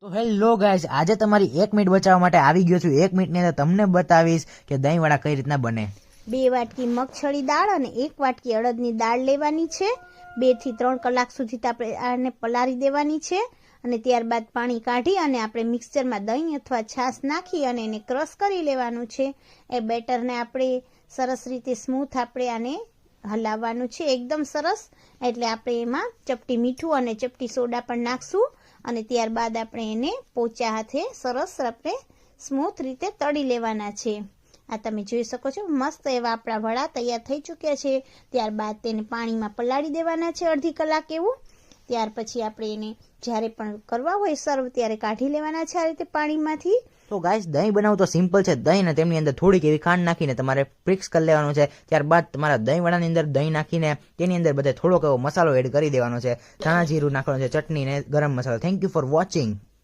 તો hello guys, આજે તમારી 1 મિનિટ બચાવવા માટે આવી ગયો છું. 1 મિનિટની અંદર તમને બતાવીશ કે દહીંવડા કઈ રીતના બને. 2 વાટકી મગફળી દાળ અને 1 વાટકી અડદની દાળ લેવાની છે. 2 થી 3 કલાક સુધી આપણે આને પલાળી દેવાની છે અને ત્યારબાદ પાણી કાઢી અને આપણે મિક્સરમાં દહીં અથવા છાશ નાખી અને એને ક્રશ કરી લેવાનું છે. એ બેટરને આપણે સરસ રીતે સ્મૂથ આપણે આને હલાવવાનું છે એકદમ સરસ. એટલે આપણે એમાં ચપટી મીઠું અને ચપટી સોડા પણ નાખશું અને ત્યારબાદ આપણે એને પોચા હાથે સરસ આપણે સ્મૂથ રીતે તળી લેવાના છે. આ તમે જોઈ શકો છો, મસ્ત એવા આપણા વડા તૈયાર થઈ ચૂક્યા છે. ત્યારબાદ તેને પાણીમાં પલાળી દેવાના છે અડધી કલાક એવું. ત્યાર પછી આપણે એને જ્યારે પણ કરવા હોય સર્વ ત્યારે કાઢી લેવાના છે આ રીતે પાણીમાંથી. તો ગાઈસ, દહીં બનાવવું તો સિમ્પલ છે. દહીં ને તેમની અંદર થોડીક એવી ખાંડ નાખીને તમારે પ્રિક્સ કરી લેવાનું છે. ત્યારબાદ તમારા દહીં વડાની અંદર દહીં નાખીને તેની અંદર બધે થોડોક એવો મસાલો એડ કરી દેવાનો છે. ધાણા જીરું નાખવાનું છે, ચટણી ને ગરમ મસાલો. Thank you for watching.